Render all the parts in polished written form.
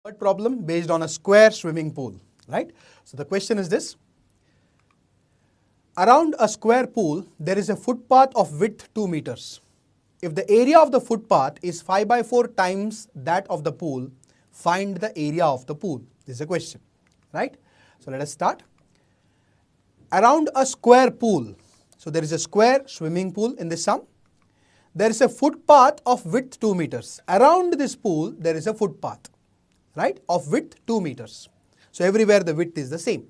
Third problem based on a square swimming pool, right? So the question is this. Around a square pool, there is a footpath of width 2 meters. If the area of the footpath is 5 by 4 times that of the pool, find the area of the pool. This is a question, right? So let us start. Around a square pool, so there is a square swimming pool in this sum. There is a footpath of width 2 meters. Around this pool, there is a footpath, right, of width 2 meters. So everywhere the width is the same,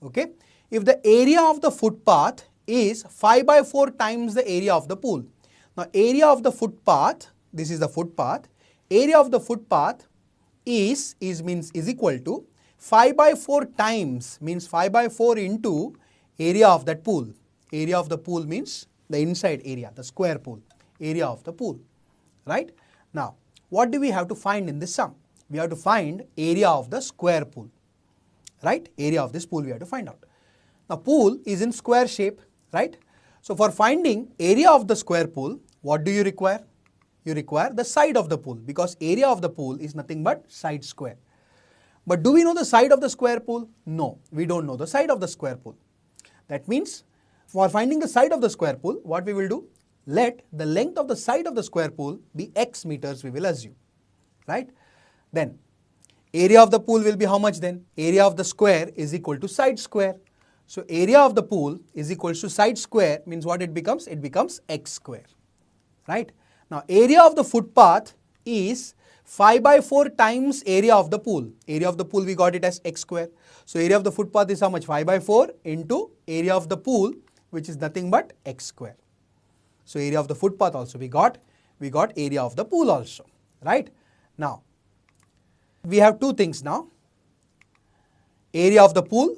okay? If the area of the footpath is 5 by 4 times the area of the pool. Now area of the footpath, this is the footpath, area of the footpath is equal to 5 by 4 times, means 5 by 4 into area of that pool. Area of the pool means the inside area, the square pool, area of the pool, right? Now what do we have to find in this sum? We have to find area of the square pool, right? Area of this pool we have to find out. Now pool is in square shape, right? So for finding area of the square pool, what do you require? You require the side of the pool, because area of the pool is nothing but side square. But do we know the side of the square pool? No, we don't know the side of the square pool. That means for finding the side of the square pool, what we will do? Let the length of the side of the square pool be x meters, we will assume, right? Then area of the pool will be how much then? Area of the square is equal to side square. So area of the pool is equal to side square, means what it becomes? It becomes x square, right? Now area of the footpath is 5 by 4 times area of the pool. Area of the pool we got it as x square. So area of the footpath is how much? 5 by 4 into area of the pool, which is nothing but x square. So area of the footpath also we got area of the pool also, right? Now we have two things now, area of the pool,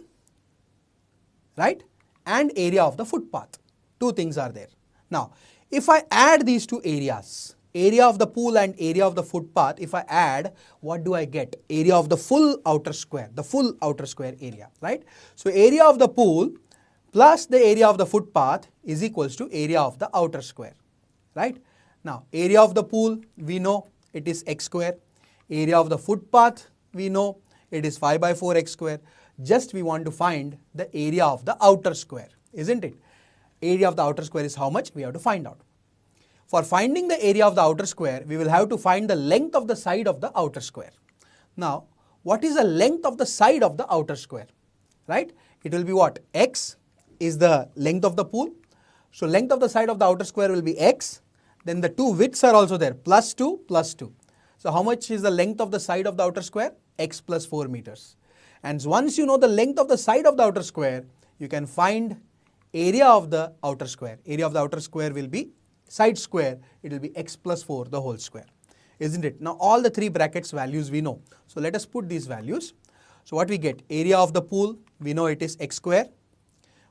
right, and area of the footpath. Two things are there. Now if I add these two areas, area of the pool and area of the footpath, if I add, what do I get? Area of the full outer square, the full outer square area, right? So area of the pool plus the area of the footpath is equals to area of the outer square, right? Now area of the pool we know it is x square. Area of the footpath we know it is 5 by 4 x square. Just we want to find the area of the outer square, isn't it? Area of the outer square is how much? We have to find out. For finding the area of the outer square, we will have to find the length of the side of the outer square. Now what is the length of the side of the outer square, right? It will be what? X is the length of the pool. So length of the side of the outer square will be x. Then the two widths are also there, plus 2, plus 2. So how much is the length of the side of the outer square? X plus 4 meters. And once you know the length of the side of the outer square, you can find area of the outer square. Area of the outer square will be side square. It will be x plus 4 the whole square, isn't it? Now all the three brackets values we know. So let us put these values. So what we get? Area of the pool, we know it is x square,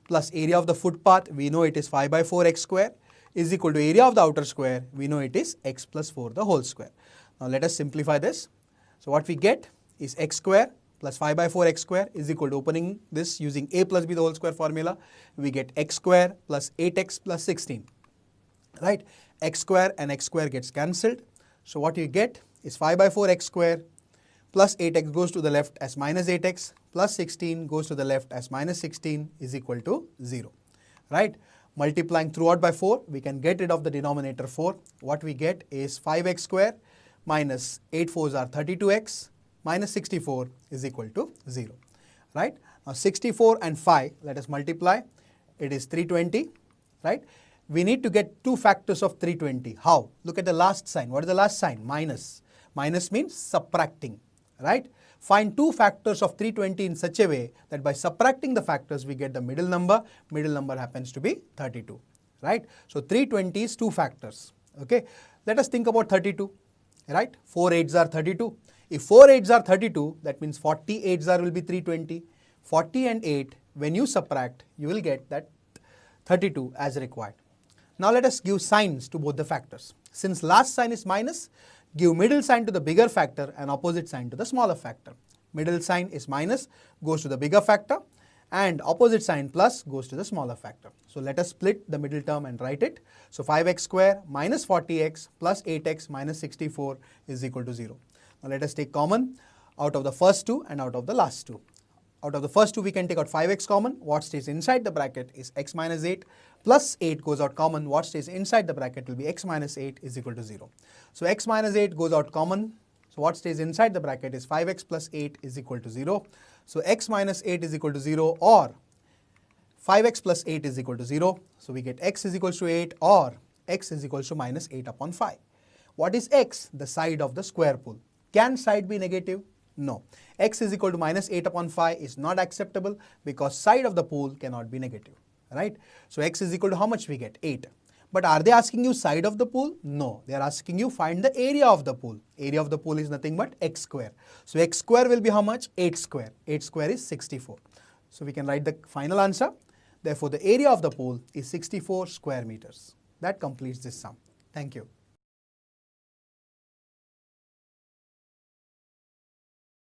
plus area of the footpath, we know it is 5 by 4 x square, is equal to area of the outer square, we know it is x plus 4 the whole square. Now let us simplify this. So what we get is x square plus 5 by 4 x square is equal to, opening this using a plus b the whole square formula, we get x square plus 8x plus 16, right? X square and x square gets cancelled. So what you get is 5 by 4 x square plus 8x goes to the left as minus 8x plus 16 goes to the left as minus 16 is equal to 0, right? Multiplying throughout by 4, we can get rid of the denominator 4. What we get is 5x square minus 8 4s are 32x minus 64 is equal to 0, right? Now 64 and 5, let us multiply. It is 320, right? We need to get two factors of 320. How? Look at the last sign. What is the last sign? Minus. Minus means subtracting, right? Find two factors of 320 in such a way that by subtracting the factors we get the middle number. Middle number happens to be 32, right? So 320 is two factors, okay? Let us think about 32, right? 4 8s are 32. If 4 8s are 32, that means 40 8s are will be 320. 40 and 8, when you subtract, you will get that 32 as required. Now let us give signs to both the factors. Since last sign is minus, give middle sign to the bigger factor and opposite sign to the smaller factor. Middle sign is minus, goes to the bigger factor, and opposite sign plus goes to the smaller factor. So let us split the middle term and write it. So 5x square minus 40x plus 8x minus 64 is equal to 0. Now let us take common. out of the first two and out of the last two. Out of the first two, we can take out 5x common. What stays inside the bracket is x minus 8 plus 8 goes out common. What stays inside the bracket will be x minus 8 is equal to 0. So x minus 8 goes out common. So what stays inside the bracket is 5x plus 8 is equal to 0. So x minus 8 is equal to 0 or 5x plus 8 is equal to 0. So we get x is equal to 8 or x is equal to minus 8 upon 5. What is x? The side of the square pool. Can side be negative? No. X is equal to minus 8 upon 5 is not acceptable because side of the pool cannot be negative, right? So x is equal to how much we get? 8. But are they asking you side of the pool? No. They are asking you find the area of the pool. Area of the pool is nothing but x square. So x square will be how much? 8 square. 8 square is 64. So we can write the final answer. Therefore, the area of the pool is 64 square meters. That completes this sum. Thank you.